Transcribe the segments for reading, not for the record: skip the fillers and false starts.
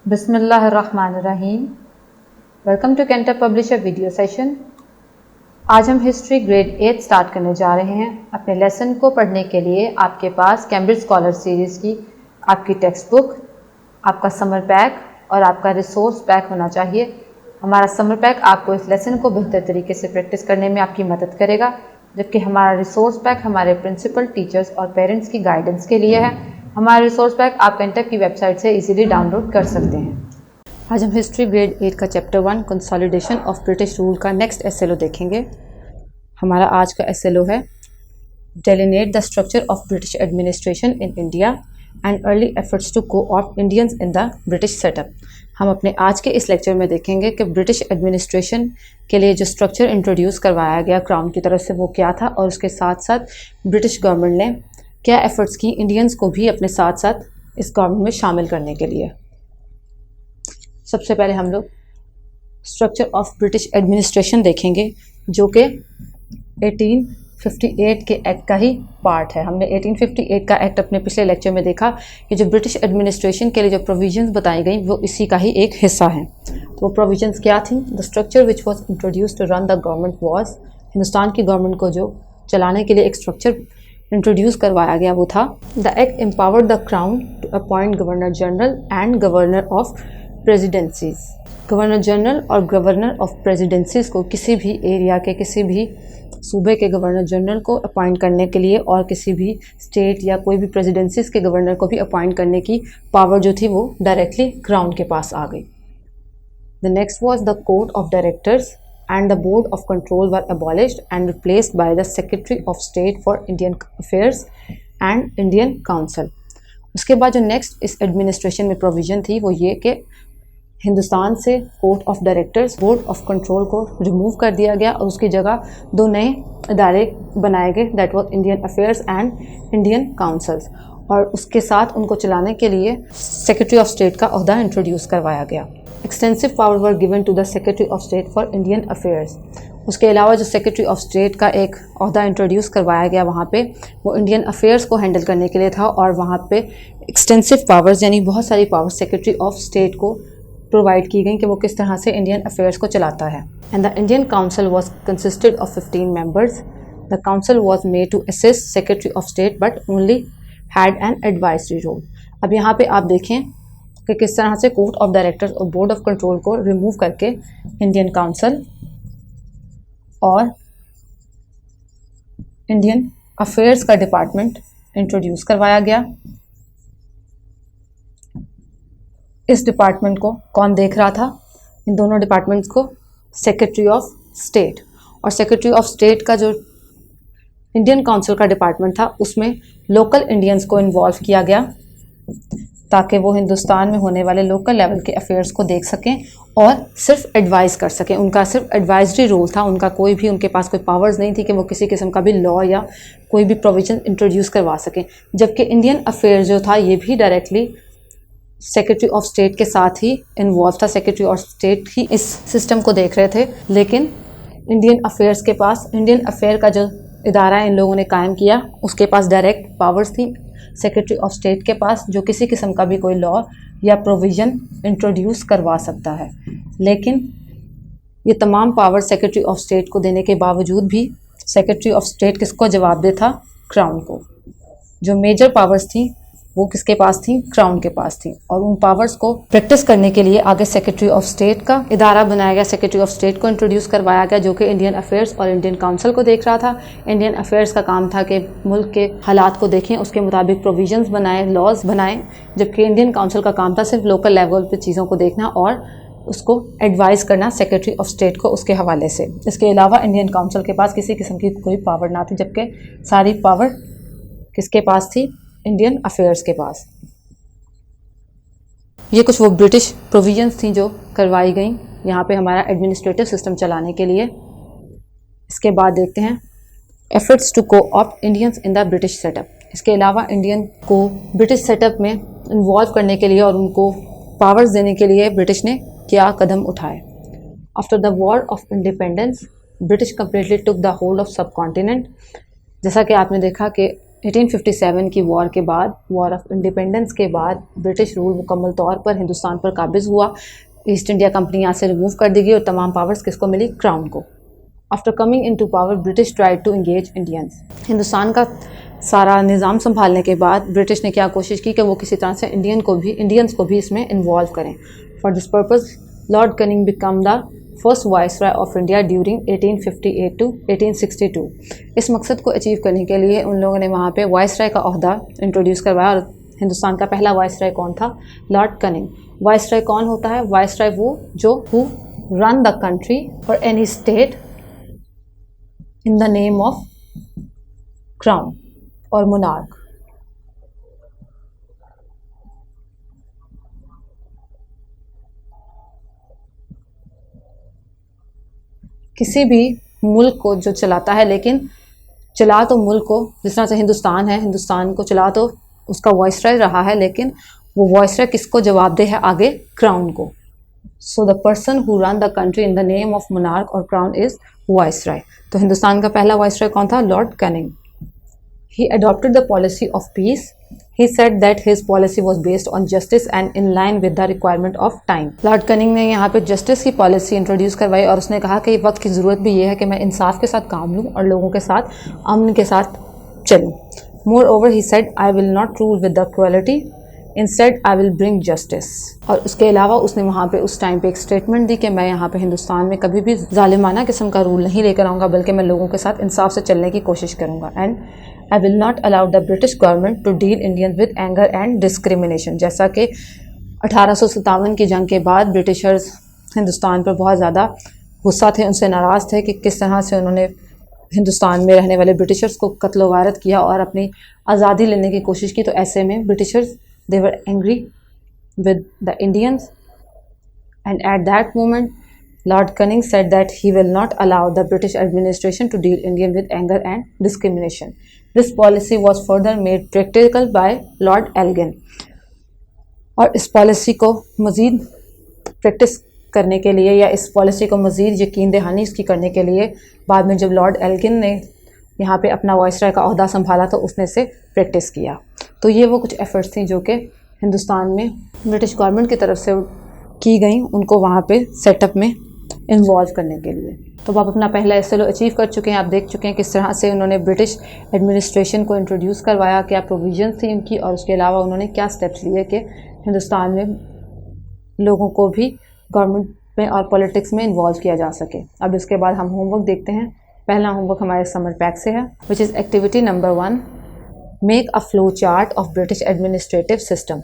बिस्मिल्लाहिर्रहमानिर्रहीम। Welcome to कैंटर publisher video session. आज हम हिस्ट्री ग्रेड 8 स्टार्ट करने जा रहे हैं। अपने लेसन को पढ़ने के लिए आपके पास कैम्ब्रिज स्कॉलर सीरीज़ की आपकी टेक्स्ट बुक, आपका समर पैक और आपका रिसोर्स पैक होना चाहिए। हमारा समर पैक आपको इस लेसन को बेहतर तरीके से प्रैक्टिस करने में आपकी मदद करेगा, जबकि हमारा रिसोर्स पैक हमारे प्रिंसिपल, टीचर्स और पेरेंट्स की गाइडेंस के लिए है। हमारा रिसोर्स पैक आप कैंटर की वेबसाइट से इजीली डाउनलोड कर सकते हैं। आज हम हिस्ट्री ग्रेड 8 का chapter 1 consolidation of British rule का नेक्स्ट एसएलओ देखेंगे। हमारा आज का एसएलओ है delineate the structure of British administration in India and early efforts to co-opt Indians in the British setup. हम अपने आज के इस लेक्चर में देखेंगे कि ब्रिटिश एडमिनिस्ट्रेशन के लिए जो स्ट्रक्चर इंट्रोड्यूस करवाया गया क्राउन की तरफ से वो क्या था, और उसके साथ साथ ब्रिटिश गवर्नमेंट ने क्या एफर्ट्स की इंडियंस को भी अपने साथ साथ इस गवर्नमेंट में शामिल करने के लिए। सबसे पहले हम लोग स्ट्रक्चर ऑफ ब्रिटिश एडमिनिस्ट्रेशन देखेंगे, जो कि 1858 के एक्ट का ही पार्ट है। हमने 1858 का एक्ट अपने पिछले लेक्चर में देखा कि जो ब्रिटिश एडमिनिस्ट्रेशन के लिए जो प्रोविजंस बताई गई वो इसी का ही एक हिस्सा हैं। तो वो प्रोविजंस क्या थी? The structure which was introduced to run the government was, Hindustan की गवर्नमेंट को जो चलाने के लिए एक स्ट्रक्चर इंट्रोड्यूस करवाया गया वो था the act empowered the crown to appoint governor general and governor of presidencies. Governor general और गवर्नर ऑफ प्रेसिडेंसीज को किसी भी एरिया के, किसी भी सूबे के गवर्नर जनरल को अपॉइंट करने के लिए और किसी भी स्टेट या कोई भी प्रेसिडेंसीज के गवर्नर को भी अपॉइंट करने की पावर जो थी वो डायरेक्टली क्राउन के पास आ गई। The next was the court of directors and the board of control were abolished and replaced by the secretary of state for Indian affairs and Indian council। उसके बाद जो नेक्स्ट इस administration में provision थी वो ये कि हिंदुस्तान से court of directors, board of control को रिमूव कर दिया गया और उसकी जगह दो नए इदारे बनाए गए, that was Indian affairs and Indian councils, और उसके साथ उनको चलाने के लिए सेक्रेटरी ऑफ स्टेट का ओहदा इंट्रोड्यूस करवाया गया। Extensive power were given to the secretary of state for Indian affairs. उसके अलावा जो सेक्रेटरी ऑफ स्टेट का एक ओहदा इंट्रोड्यूस करवाया गया वहाँ पे वो इंडियन अफेयर्स को हैंडल करने के लिए था, और वहाँ पे एक्सटेंसिव पावर्स यानी बहुत सारी पावर्स सेक्रेटरी ऑफ स्टेट को प्रोवाइड की गई कि वो किस तरह से इंडियन अफेयर्स को चलाता है। And the Indian council was consisted of 15 members. The council was made to assist secretary of state but only had an advisory role. अब यहाँ पे आप देखें कि किस तरह से कोर्ट ऑफ डायरेक्टर्स और बोर्ड ऑफ कंट्रोल को रिमूव करके इंडियन काउंसिल और इंडियन अफेयर्स का डिपार्टमेंट इंट्रोड्यूस करवाया गया। इस डिपार्टमेंट को कौन देख रहा था? इन दोनों डिपार्टमेंट्स को सेक्रेटरी ऑफ स्टेट, और सेक्रेटरी ऑफ स्टेट का जो इंडियन काउंसिल का डिपार्टमेंट था उसमें लोकल इंडियंस को इन्वॉल्व किया गया ताकि वो हिंदुस्तान में होने वाले लोकल लेवल के अफेयर्स को देख सकें और सिर्फ एडवाइस कर सकें। उनका सिर्फ एडवाइजरी रोल था, उनका कोई भी उनके पास कोई पावर्स नहीं थी कि वो किसी किस्म का भी लॉ या कोई भी प्रोविजन इंट्रोड्यूस करवा सकें। जबकि इंडियन अफेयर्स जो था ये भी डायरेक्टली सेक्रेटरी ऑफ स्टेट के साथ ही इन्वॉल्व था। सेक्रेटरी ऑफ स्टेट ही इस सिस्टम को देख रहे थे, लेकिन इंडियन अफेयर्स के पास, इंडियन अफेयर का जो इदारा इन लोगों ने कायम किया उसके पास डायरेक्ट पावर्स थी सेक्रेटरी ऑफ स्टेट के पास, जो किसी किस्म का भी कोई लॉ या प्रोविज़न इंट्रोड्यूस करवा सकता है। लेकिन ये तमाम पावर सेक्रेटरी ऑफ स्टेट को देने के बावजूद भी सेक्रेटरी ऑफ स्टेट किसको जवाब दे था? क्राउन को। जो मेजर पावर्स थी वो किसके पास थी? क्राउन के पास थी। और उन पावर्स को प्रैक्टिस करने के लिए आगे सेक्रेटरी ऑफ स्टेट का इदारा बनाया गया, सेक्रेटरी ऑफ स्टेट को इंट्रोड्यूस करवाया गया, जो कि इंडियन अफेयर्स और इंडियन काउंसिल को देख रहा था। इंडियन अफेयर्स का काम था कि मुल्क के हालात को देखें, उसके मुताबिक प्रोविजंस बनाएं, लॉज बनाएं, जबकि इंडियन काउंसिल का काम था सिर्फ लोकल लेवल पर चीज़ों को देखना और उसको एडवाइस करना सेक्रेटरी ऑफ स्टेट को उसके हवाले से। इसके अलावा इंडियन काउंसिल के पास किसी किस्म की कोई पावर ना थी, जबकि सारी पावर किसके पास थी? इंडियन अफेयर्स के पास। ये कुछ वो ब्रिटिश प्रोविजंस थी जो करवाई गई यहाँ पे हमारा एडमिनिस्ट्रेटिव सिस्टम चलाने के लिए। इसके बाद देखते हैं efforts to co-opt Indians in the British setup. इसके अलावा इंडियन को ब्रिटिश सेटअप में इन्वॉल्व करने के लिए और उनको पावर्स देने के लिए ब्रिटिश ने क्या कदम उठाए। After the war of independence British completely took the whole of subcontinent. जैसा कि आपने देखा कि 1857 की वॉर के बाद, वॉर ऑफ इंडिपेंडेंस के बाद ब्रिटिश रूल मुकम्मल तौर पर हिंदुस्तान पर काबिज हुआ। ईस्ट इंडिया कंपनी यहाँ से रिमूव कर दी गई और तमाम पावर्स किसको मिली? क्राउन को। After coming into power British tried to engage Indians. Hindustan का सारा निज़ाम संभालने के बाद ब्रिटिश ने क्या कोशिश की कि वो किसी तरह से इंडियंस को भी इसमें इन्वॉल्व करें। For this purpose Lord Canning become the first viceroy of India during 1858 to 1862। इस मकसद को अचीव करने के लिए उन लोगों ने वहाँ पे वाइसरॉय का ओहदा इंट्रोड्यूस करवाया और हिंदुस्तान का पहला वाइसरॉय कौन था? Lord Canning. वाइसरॉय कौन होता है? वाइसरॉय वो जो हु रन द कंट्री और any state in the name of crown और मोनार्क। किसी भी मुल्क को जो चलाता है, लेकिन चला तो मुल्क को, जिस तरह से हिंदुस्तान है, हिंदुस्तान को चला तो उसका वाइसरॉय रहा है, लेकिन वो वाइसरॉय किसको जवाबदेह है? आगे क्राउन को। So the person who run the country in the name of monarch और क्राउन इज वाइसरॉय। तो हिंदुस्तान का पहला वाइसरॉय कौन था? Lord Canning. He adopted the policy of peace. He said that his policy was based on justice and in line with the requirement of time. Lord Canning ने यहाँ पे justice की policy introduce करवाई और उसने कहा कि वक्त की ज़रूरत भी ये है कि मैं इंसाफ के साथ काम लूँ और लोगों के साथ अमन के साथ चलूँ। Moreover, he said, I will not rule with the cruelty. Instead, I will bring justice. और उसके अलावा उसने वहाँ पे उस टाइम पे एक स्टेटमेंट दी कि मैं यहाँ पे हिंदुस्तान में कभी भी जालिमाना किस्म का रूल नहीं लेकर आऊँगा, बल्कि मैं लोगों के साथ इंसाफ से चलने की कोशिश करूँगा। And I will not allow the British government to deal Indians with anger and discrimination। जैसा कि 1857 की जंग के बाद ब्रिटिशर्स हिंदुस्तान पर बहुत ज़्यादा गुस्सा थे, उनसे नाराज़ थे कि किस तरह से उन्होंने हिंदुस्तान में रहने वाले ब्रिटिशर्स को कत्ल व गारत किया और अपनी आज़ादी लेने की कोशिश की। तो ऐसे में Britishers they were angry with the Indians, and at that moment Lord Canning said that he will not allow the British administration to deal Indian with anger and discrimination. This policy was further made practical by Lord Elgin। और इस policy को मज़ीद practice करने के लिए या इस policy को मज़ीद यकीन दहानी इसकी करने के लिए बाद में जब लॉर्ड एल्गिन ने यहाँ पे अपना वाइसरॉय का ओहदा संभाला तो उसने से प्रैक्टिस किया। तो ये वो कुछ एफ़र्ट्स थी जो कि हिंदुस्तान में ब्रिटिश गवर्नमेंट की तरफ से की गई उनको वहाँ पे सेटअप में इन्वॉल्व करने के लिए। तो आप अपना पहला एसएलओ अचीव कर चुके हैं। आप देख चुके हैं किस तरह से उन्होंने ब्रिटिश एडमिनिस्ट्रेशन को इंट्रोड्यूस करवाया, क्या प्रोविजंस थी उनकी, और उसके अलावा उन्होंने क्या स्टेप्स लिए कि हिंदुस्तान में लोगों को भी गवर्नमेंट में और पॉलिटिक्स में इन्वॉल्व किया जा सके। अब इसके बाद हम होमवर्क देखते हैं। पहला होमवर्क हमारे समर पैक से है, which is activity number 1, make a flow chart of British administrative system.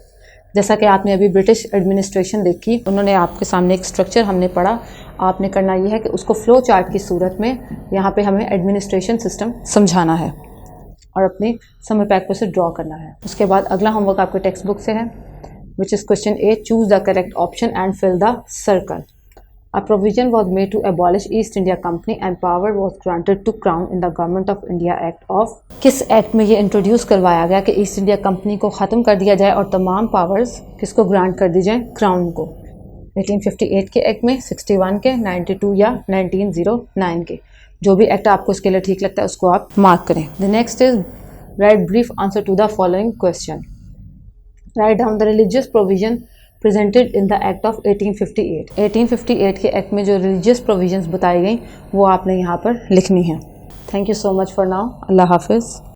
जैसा कि आपने अभी ब्रिटिश एडमिनिस्ट्रेशन देखी, उन्होंने आपके सामने एक स्ट्रक्चर हमने पढ़ा, आपने करना यह है कि उसको फ्लो चार्ट की सूरत में यहाँ पे हमें एडमिनिस्ट्रेशन सिस्टम समझाना है और अपने समर पैक पर से ड्रॉ करना है। उसके बाद अगला होमवर्क आपके टेक्स्ट बुक से है, which is question A, choose the correct option and fill the circle. A provision was made to abolish East India Company and power was granted to Crown in the Government of India Act of। किस act में ये introduce करवाया गया कि east India company को ख़त्म कर दिया जाए और तमाम पावर्स किसको ग्रांट कर दी जाए? क्राउन को। 1858 के एक्ट में, 61 के, 92 या 1909 के, जो भी एक्ट आपको इसके लिए ठीक लगता है उसको आप मार्क करें। The next is write brief answer to the following question. Write down the religious provision presented in the act of 1858। 1858 के एक्ट में जो रिलीजियस प्रोविजंस बताई गई वो आपने यहाँ पर लिखनी है। Thank you so much for now. अल्लाह हाफिज़।